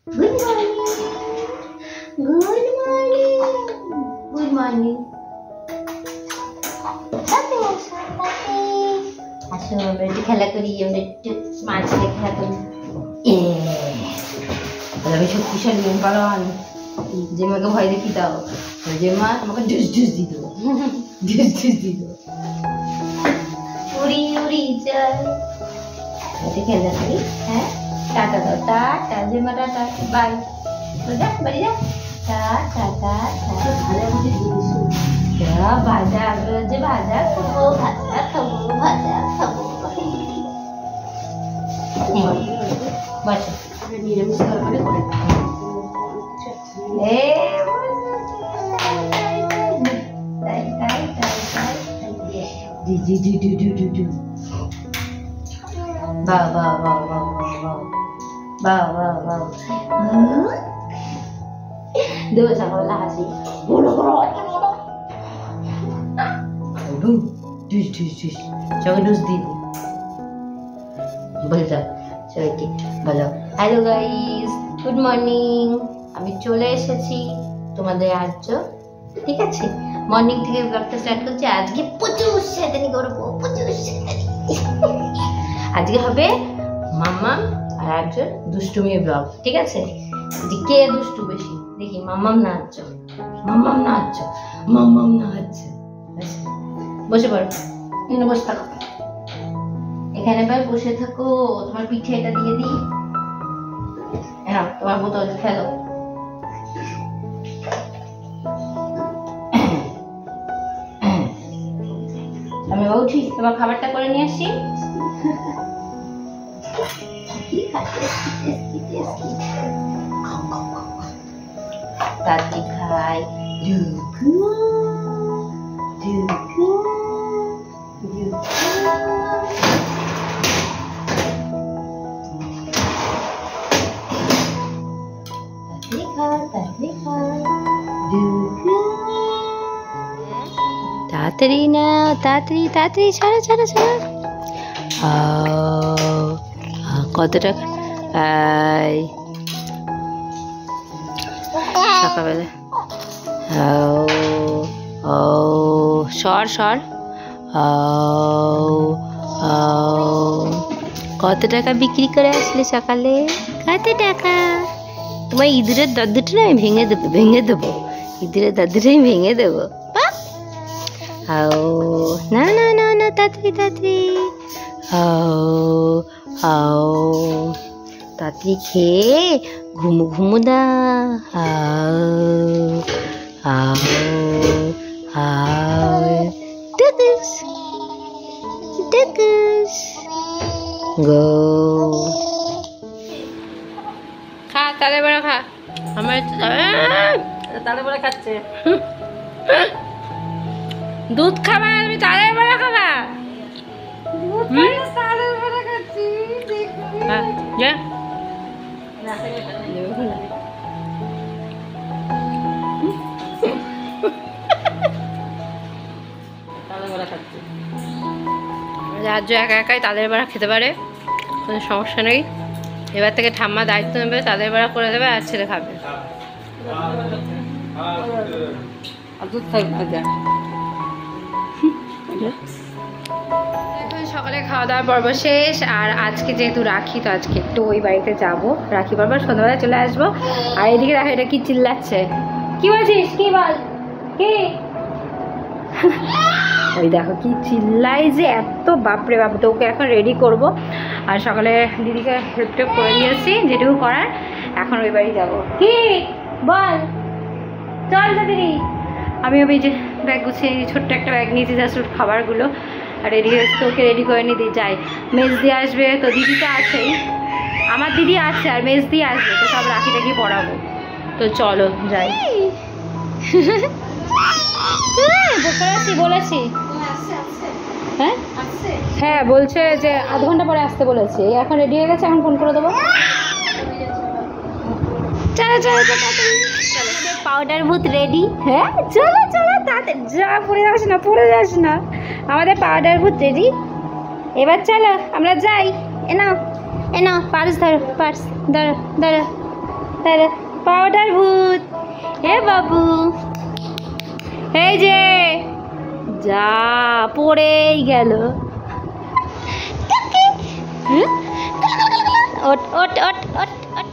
Good morning, good morning, good morning. আসো আমরা একটু খেলা করি, আমরা একটু মাছ দিয়ে খেলা করি। আমি শক্তিশালী পালন, যে মাকে ভয় দেখি দাও, যে মা আমাকে ঢুস ঢুস দিত, ঢুস ঢুস দিত। উড়ি উড়ি যায়, এটা খেলা করি। হ্যাঁ, টাটা দাও, টাটা, যে মা টাটা, বাই, যা বাড়ি যা, টাটা টাটা। ভাজা যে ভাজা খাবো, ভাজা খাবো, ভাজা খাবো। বসো, নিরামিষ তরকারি করে দেবো সকালবেলা হাসি চোখে ডুস দিই বলে যাও সবাইকে বলো হ্যালো গাইস, গুড মর্নিং। আমি চলে এসেছি তোমাদের আর্য, ঠিক আছে? মর্নিং থেকে ব্লগটা স্টার্ট করছি। আজকে প্রচুর শয়তানি করবো, প্রচুর শয়তানি। আজকে হবে মাম্মাম আর আর্যর দুষ্টুমি ব্লগ, ঠিক আছে? যে কে দুষ্টু বেশি দেখি, মাম্মাম না আর্য, মাম্মাম না আর্য, মাম্মাম না আর্য। বসে পড়ো, এখানে বসে থাকো, এখানে ভাই বসে থাকো। তোমার পিঠে এটা দিয়ে দিই, হ্যাঁ তোমার বোতল খেলো। আমি উঠি, তোমার খাবারটা করে নিয়ে আসি। তাড়াতাড়ি খাই। তাড়াতাড়ি না, তাড়াতাড়ি তাড়াতাড়ি, ছাড়া ছাড়া ছাড়া। কত টাকা সকালবেলা? সর সর। কত টাকা বিক্রি করে আসলে সকালে? কত টাকা? তোমার ইঁদুরের দরজাটা না আমি ভেঙে দেবো, ভেঙে দেবো, ইঁদুরের দরজাটা আমি ভেঙে দেবো। না না না না, তাড়াতাড়ি তাড়াতাড়ি, তাড়াতাড়ি খেয়ে ঘুমু ঘুমু দা। টুকুস টুকুস গো। খা তালে বড়া খা, আমার তালে বড়া খাচ্ছে। দুধ খাবা, তুমি তালের বড়া খাবা? তালের বড়া খাচ্ছি, রাজ্য একা একাই তালের বড়া খেতে পারে, কোনো সমস্যা নেই। এবার থেকে ঠাম্মা দায়িত্ব নেবে, তালের বড়া করে দেবে আর ছেলে খাবে। দুধ থাকবে। এখন সকালে খাওয়া দাওয়ার পর্ব শেষ, আর আজকে যেহেতু রাখি, তো আজকে একটু ওই বাড়িতে যাবো, রাখি পর্ব সন্ধ্যাবেলা চলে আসবো। আর এদিকে দেখো এটা কি চিল্লাচ্ছে, কি বলছিস, কি বল, কি? ওই দেখো কি চিল্লাই যে এত, বাপরে বাপ। তো ওকে এখন রেডি করব, আর সকালে দিদিকে হেল্প টেপ করে দিয়েছি যেটুকু করার। এখন ওই বাড়ি যাবো, কি বল, চল তো দিদি। আমি ওই যে ব্যাগ গুছিয়ে, ছোট্ট একটা ব্যাগ নিয়েছি জাস্ট খাবারগুলো, আর রেডি হয়েছে। তো ওকে রেডি করে নিয়ে দিয়ে যাই। মেজদি আসবে, তো দিদি তো আছেই, আমার দিদি আছে, আর মেজদি আসবে, তো সব রাখি টাকি পড়াবো। তো চলো যাই। বলেছি হ্যাঁ হ্যাঁ, বলছে যে আধ ঘন্টা পরে আসতে বলেছে। এখন রেডি হয়ে গেছে, এখন ফোন করে দেবো। চলো চলো চলো, পাউডার ভূত রেডি। হ্যাঁ চলো চলো তাড়াতাড়ি, যা পড়ে যাস না, পড়ে যাস না। আমাদের পাউডার ভূত রেডি, এবার চলো আমরা যাই। এ নাও পার্স ধরো, পার্স ধরো ধরো পাউডার ভূত। হে বাবু, এই যে যা পড়েই গেল। ওট ওট ওট ওট ওট।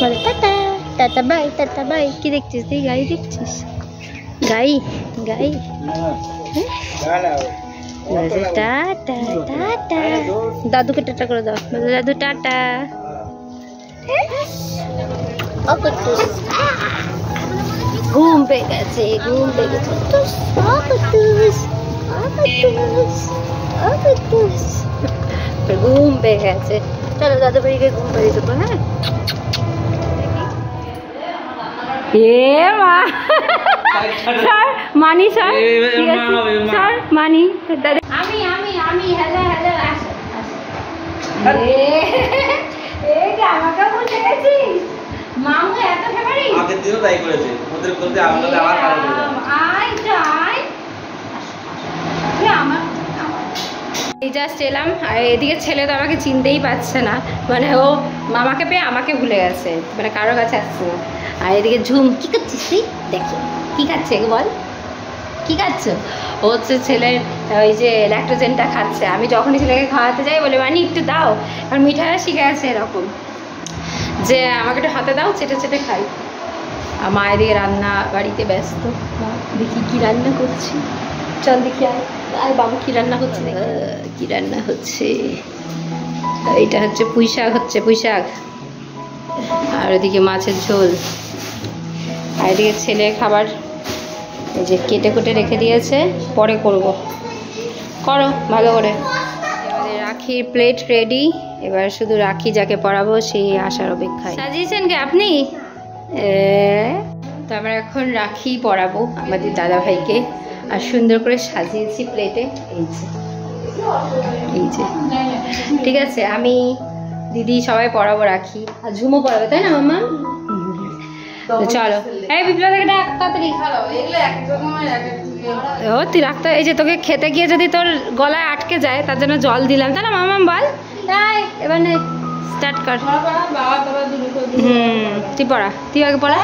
বলে tata, tata bye, tata bye. কি দেখছিস তুই? গাই দেখছিস? গাই গাই। Tata tata. দাদুকে টাটা করে দাও। দাদু টাটা। ঘুম পেয়ে গেছে, ঘুম পেয়ে গেছে। ঘুম পেয়ে গেছে। চলো দাদু ভাইকে ঘুম পাড়িয়ে দেবো। হ্যাঁ এ মা, স্যার মানি, স্যার স্যার মানি। আমি আমি আমি হ্যালো হ্যালো। আসো আমাকে বলতে গেছিস? মামু এত ফেভারিট। আগের দিনও তাই করেছে, ওদের বলতে আমাদের আবার কারণ আই যাই আমার। এই জাস্ট এলাম, আর এদিকে ছেলে তো আমাকে চিনতেই পারছে না, মানে ও মামাকে পেয়ে আমাকে ভুলে গেছে, মানে কারোর কাছে আসছে না। আর এদিকে ঝুম, কি করছিস তুই? দেখো কি খাচ্ছে, বল কি খাচ্ছ? ও হচ্ছে ছেলের ওই যে ল্যাক্টোজেনটা খাচ্ছে। আমি যখনই ছেলেকে খাওয়াতে যাই বলে মানে একটু দাও, কারণ মিঠাইরা শিখে আছে এরকম যে আমাকে একটু হাতে দাও, চেটে চেটে খাই। আর মা এদিকে রান্না বাড়িতে ব্যস্ত। দেখি কি রান্না করছি, চল দেখি। আর বাবু কি রান্না হচ্ছে? কি রান্না হচ্ছে? এটা হচ্ছে পুঁই শাক, হচ্ছে পুঁই শাক। আর ওদিকে মাছের ঝোল। আর এদিকে ছেলে খাবার এই যে কেটে কুটে রেখে দিয়েছে, পরে করব। করো ভালো করে। আমাদের রাখির প্লেট রেডি, এবার শুধু রাখি যাকে পরাবো সেই আসার অপেক্ষায়। সাজিয়েছেন কি আপনি? তো আমরা এখন রাখি পরাবো আমাদের দাদা ভাইকে, আর সুন্দর করে সাজিয়েছি প্লেটে। এই যে এই যে ঠিক আছে, আমি দিদি সবাই পরাবো রাখি, আর ঝুমও পরাবে, তাই না মামা? তো চলো, এই বিপ্লব থেকে ডাক তাড়াতাড়ি। ও তুই রাখতে, এই যে তোকে খেতে গিয়ে যদি তোর গলায় আটকে যায় তার জন্য জল দিলাম, তাই না মামা? বল এবার নে, স্টার্ট কর। তুই পড়া, তুই আগে পড়া।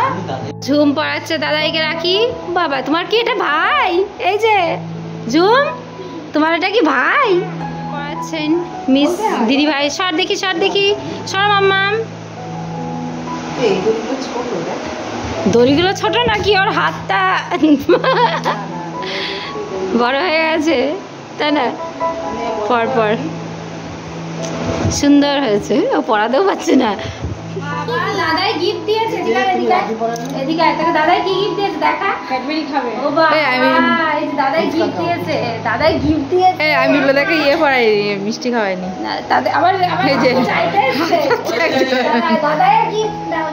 ঝুম পড়াচ্ছে দাদাইকে রাখি। বাবা তোমার কি এটা ভাই? এই যে ঝুম, তোমার এটা কি ভাই? পড়াচ্ছেন মিস দিদি ভাই। সর দেখি, সর দেখি, সর মাম্মাম। দড়িগুলো ছোট নাকি? ওর হাতটা বড় হয়ে গেছে, তাই না? পরপর সুন্দর হয়েছে। ও পড়াতেও পারছে না। দাদাই গিফট দিয়েছে, এদিকে দাদাই কি গিফট দিয়েছে দেখা। ক্যাডবেরি খাবে ও বাবা, এই যে দাদাই গিফট দিয়েছে, দাদাই গিফট দিয়েছে। আমি বলে দেখে ইয়ে পড়াই, মিষ্টি খাওয়াইনি না তাদের। আবার এই যে চাইতে এসেছে দাদাই গিফট দাও।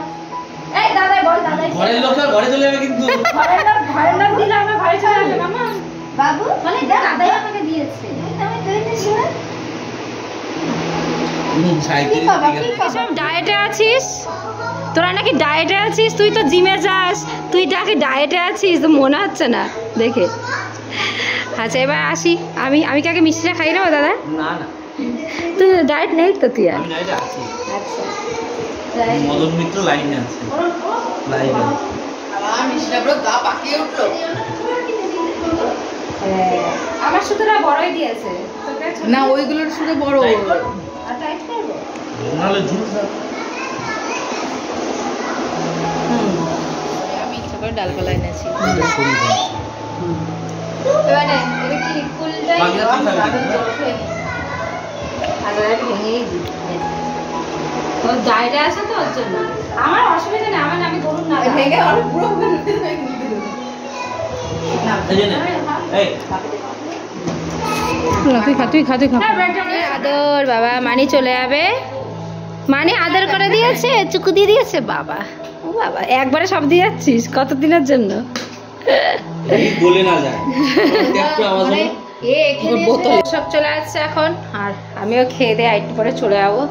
এই দাদাই বল, দাদাই ঘরের লোক ঘরে চলে যাবে, কিন্তু ঘরের লোক দিলে আমরা ঘরে চলে যাবে মামা। বাবু মানে দাদাই আমাকে দিয়েছে, আমি দিয়েছি না। ডায়েটে আছিস তোরা নাকি? ডায়েটে আছিস তুই? তো জিমে যাস, তুই নাকি ডায়েটে আছিস? তো মনে হচ্ছে না দেখে। আচ্ছা এবার আসি, আমি আমি কাকে মিষ্টিটা খাই নেবো দাদা? না না, তুই ডায়েট নেই তো? তুই আর আচ্ছা মদন মিত্র লাইনে আছে, লাইনে আমার সুতোটা বড়ই দিয়েছে না, ওইগুলোর সুতো বড়। আমি ইচ্ছা করে ডালপালা এনেছি। ডায়েটে আছে তো ওর জন্য আমার অসুবিধা নেই। আমার আমি করুন না, আদর বাবা। মানি চলে যাবে, মানি আদর করে দিয়েছে, চুকু দিয়ে দিয়েছে। বাবা ও বাবা, একবারে সব দিয়ে যাচ্ছিস কতদিনের জন্য? বলে না যায় বোতল সব চলে আসছে এখন। আর আমিও খেয়ে দিয়ে একটু পরে চলে যাবো।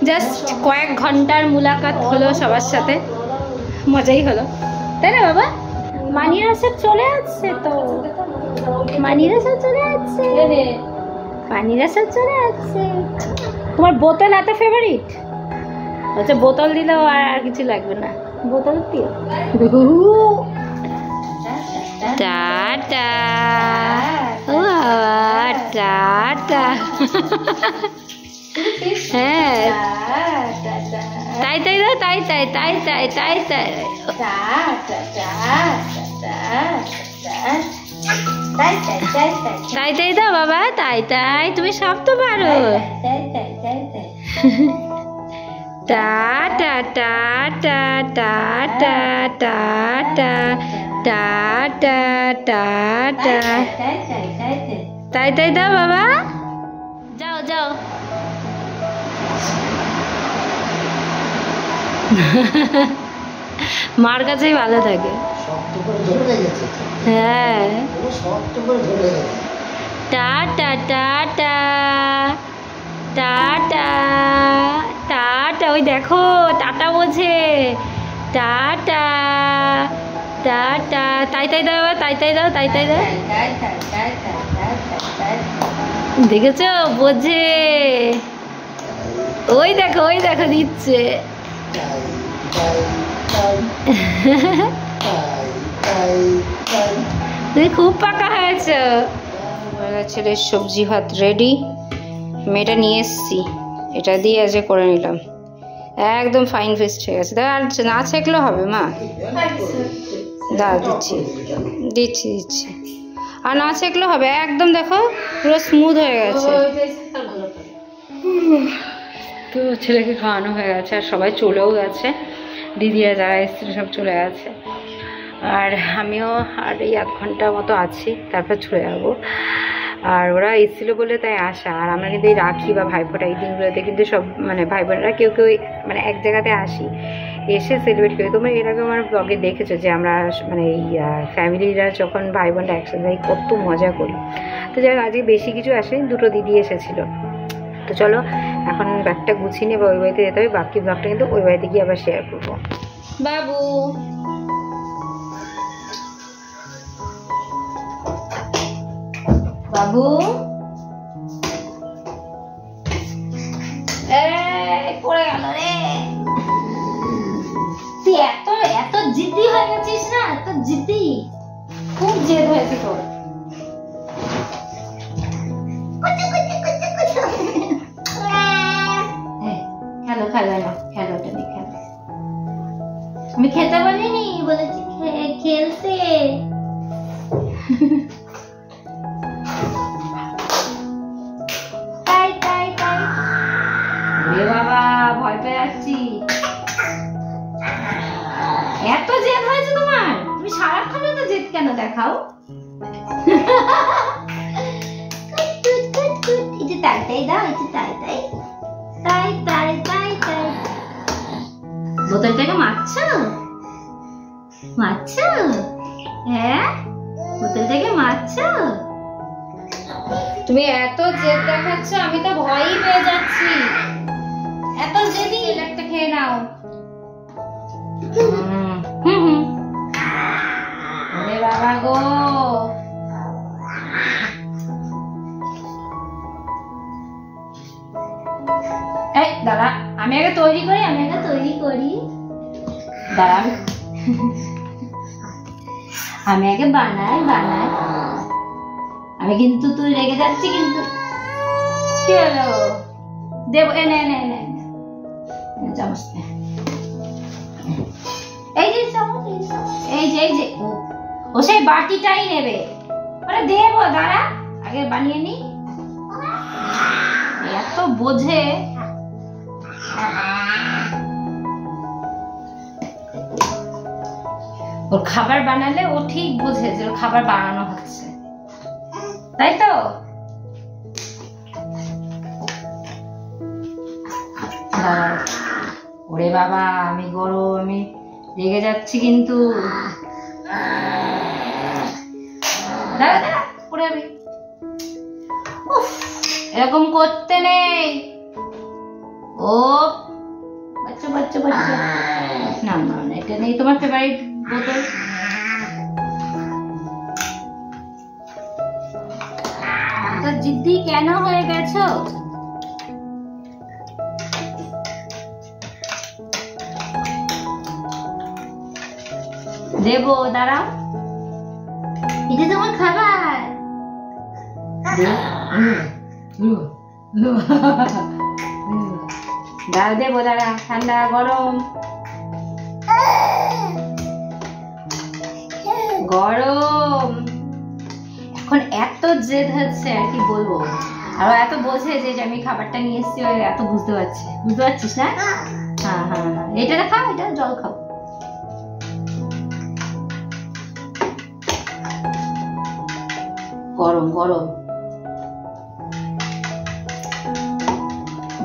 জাস্ট কয়েক ঘন্টার মুলাকাত হলো সবার সাথে, মজাই হলো, তাই না বাবা? মানিরা সব চলে আসছে তো, মানিরা সব চলে আসছে, মানিরা সব চলে আসছে। তোমার বোতল এত ফেভারিট? আচ্ছা বোতল দিলেও আর কিছু লাগবে না, বোতল দিও। টাটা ও টাটা। হ্যাঁ তাই তাই দাও, তাই তাই তাই তাই তাই তাই তাই তাই দাও বাবা, তাই তাই, তুমি সব তো পারো। Tata tata tata tata tata tata তাই তাই দাও বাবা, যাও যাও। মার কাছেই ভালো থাকে। হ্যাঁ টাটা টাটা টাটা টাটা, ওই দেখো টাটা বোঝে, টাটা টাটা তাই তাই দাও, তাই তাই দাও, তাই তাই দাও। দেখেছো বোঝে, ওই দেখো দিচ্ছে। তুমি খুব পাকা হয়েছ। ছেলের সবজি ভাত রেডি, মেয়েটা নিয়ে এসছি, এটা দিয়ে আজকে করে নিলাম, একদম ফাইন ফেস্ট হয়ে গেছে। আর না ছেঁকলেও হবে মা, দাঁড়া দিচ্ছি দিচ্ছি দিচ্ছি, আর না ছেঁকলেও হবে, একদম দেখো পুরো স্মুথ হয়ে গেছে। তো ছেলেকে খাওয়ানো হয়ে গেছে, আর সবাই চলেও গেছে, দিদিরা যারা এসেছিল সব চলে গেছে, আর আমিও আর এই 1 ঘন্টা মতো আছি, তারপর চলে যাবো। আর ওরা এসেছিলো বলে তাই আসা। আর আমরা কিন্তু এই রাখি বা ভাইফোঁটা এই দিনগুলোতে কিন্তু সব মানে ভাই বোনেরা কেউ মানে এক জায়গাতে আসি, এসে সেলিব্রেট করি। তোমরা এর আগে আমার ব্লগে দেখেছো যে আমরা মানে এই ফ্যামিলিরা যখন ভাই বোনরা একসাথে কত মজা করি। তো যাই হোক আজকে বেশি কিছু আসেনি, 2টো দিদি এসেছিলো। তো চলো এখন ব্যাগটা গুছিয়ে নিয়ে ওই বাড়িতে যেতে হবে, বাকি ব্লগটা কিন্তু ওই বাড়িতে গিয়ে আবার শেয়ার করবো। বাবু বাবু পড়ে গেল রে, তুই এত জিদ্দি হয়ে গেছিস না, এত জিদ্দি, খুব জেদ হয়েছে তোর। খেলো খেলো না, খেলোটা নেই, খেলো। আমি খেতে বলিনি, বলেছি খেলতে। বাবা ভয় পেয়ে যাচ্ছি, এত জেদ হয়েছে তোমার, তুমি সারাক্ষণ তো জেদ কেন দেখাও? তাই তাই দাও, তাই তাই তাই তাই তাই তাই। বোতলটাকে মারছো, হ্যাঁ বোতলটাকে মারছো। তুমি এত জেদ দেখাচ্ছ, আমি তো ভয়ই পেয়ে যাচ্ছি, এত জেদি। একটা খেয়ে নাও। ওরে বাবা গো, এই দাঁড়া, আমি আগে তৈরি করি, দাঁড়া আমি আগে বানাই। আমি কিন্তু তুই রেগে যাচ্ছি, কিন্তু কি হলো দেব, এনে চামচ, এই যে চামচ, এই যে ও সেই বাটিটাই নেবে। ওরে দেবো, দাঁড়া আগে বানিয়ে নি, এত বোঝে। ওর খাবার বানালে ও ঠিক বোঝে যে ওর খাবার বানানো হচ্ছে, তাই তো? ওরে বাবা আমি রেগে যাচ্ছি কিন্তু। এরকম করতে নেই। ও বাচ্চা না এটা নেই, তোমার ফেভারিট বোতল। জিদ্দি কেন হয়ে গেছো? দেবো, দাঁড়াও। এটা তোমার খাবার। দাঁড়া, দেবো, দাঁড়া। ঠান্ডা গরম গরম। এখন এত জেদ হচ্ছে আর কি বলবো, আর এত বোঝে যে আমি খাবারটা নিয়ে এসেছি, এত বুঝতে পারছিস না? হ্যাঁ হ্যাঁ হ্যাঁ, এটা খাও, এটা জল খাও। গরম গরম,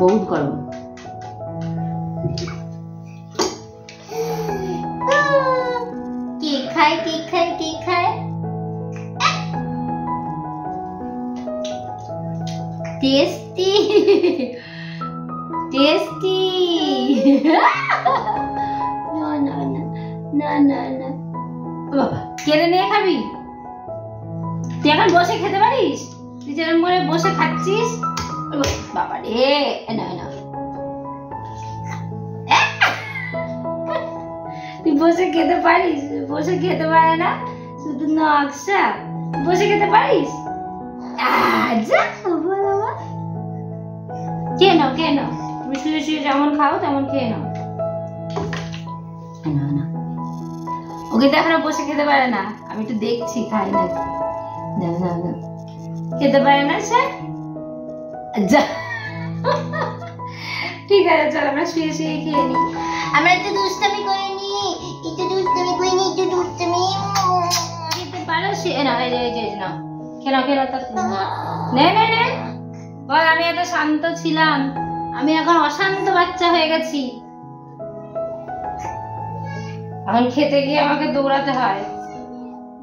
বহুত গরম। কেক খায়, কেক খায়, কেক খায়। Tasty tasty. না না না না না না, বাবা কেড়ে নিয়ে খাবি? তুই এখন বসে খেতে পারিস? তুই যেরকম করে বসে খাচ্ছিস, বাবা রে। না না, তুই বসে খেতে পারিস? বসে খেতে পারে না, শুধু নকশা। বসে খেতে পারিস? খেয়ে নাও, খেয়ে নাও। তুমি শুয়ে শুয়ে যেমন খাও তেমন খেয়ে নাও। না না, ওকে তো এখনো বসে খেতে পারে না, আমি একটু দেখছি খাই না। না না না, খেতে পারে না সে। ঠিক আছে, চল আমরা শুয়ে শুয়ে খেয়ে নি। আমরা একটু দুষ্টামি করে নি, একটু দুষ্টামি করে নি, একটু দুষ্টামি। খেতে পারো সে? না, এই যে না, খেলো খেলো। নে নে নে, বল। আমি এত শান্ত ছিলাম, আমি এখন অশান্ত বাচ্চা হয়ে গেছি। এখন খেতে গিয়ে আমাকে দৌড়াতে হয়,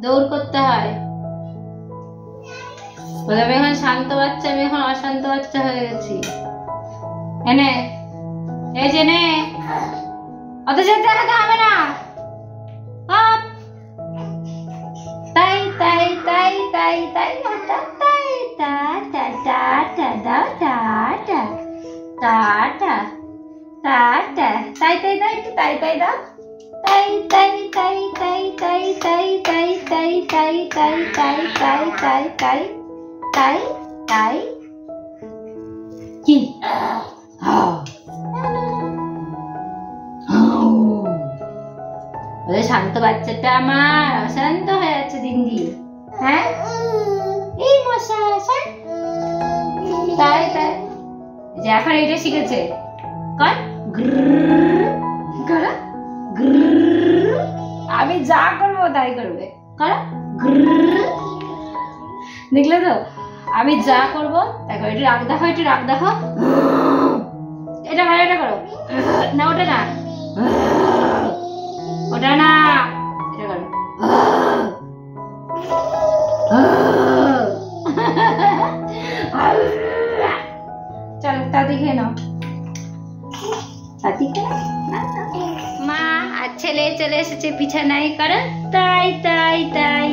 দৌড় করতে হয়। আমি এখন শান্ত বাচ্চা, আমি এখন অশান্ত বাচ্চা হয়ে গেছি। এনে, এই যে নে, অত যেতে দেখাতে হবে না। তাই তাই তাই তাই তাই তাই টা টা টা টা দাও, টা টা টা টা টা টা তাই তাই তাই তাই তাই দাও। তাই তাই তাই তাই তাই তাই তাই তাই তাই তাই তাই তাই তাই তাই তাই তাই কি? শান্ত বাচ্চাটা আমার অশান্ত হয়ে যাচ্ছে দিন দিন। হ্যাঁ, এই মশা তাই তাই, যে এখন এটা শিখেছে। কর, কর, আমি যা করবো তাই করবে। কর, দেখলে তো, আমি যা করবো তাই করো। একটু রাগ দেখো, একটু রাগ দেখো। এটা করো, এটা করো। না, ওটা না, ওটা না, এটা করো। চলো তাড়াতাড়ি খেয়ে নাও, তাড়াতাড়ি খেয়ে নাও। মা আর ছেলে চলে এসেছে বিছানায়। করো তাই তাই তাই,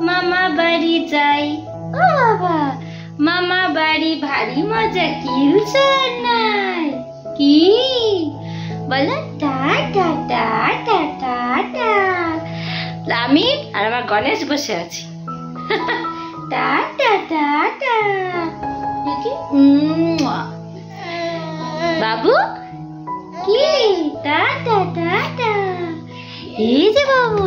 মামা বাড়ি যাই। ও বাবা, মামা বাড়ি ভারী মজা, কি নাই কি বলো? টা টা টা টা টা টা। আমি আর আমার গণেশ বসে আছি। টা টা টা টা। বাবু কি? টা টা টা টা। এই যে বাবু,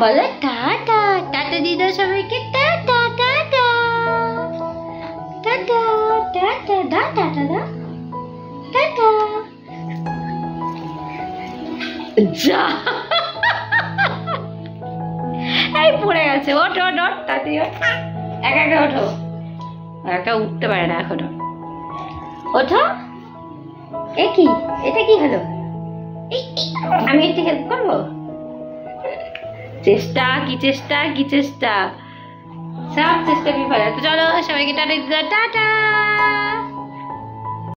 বলো টা টা। টাটা দিদা সবাইকে, টা টা টা টা টা টা টা টা দা টা টা দা টা টা। যা, এই পড়ে গেছে। ওঠ ওঠ ওঠ, তাড়াতাড়ি ওঠ, একা একা ওঠো। একা উঠতে পারে না এখনো। ওঠো। এ কি? এটা কি হলো? আমি একটু হেল্প করবো? চেষ্টা কি চেষ্টা কি চেষ্টা, সব চেষ্টা বিফলে। তো চলো সবাইকে টাটা, টাটা।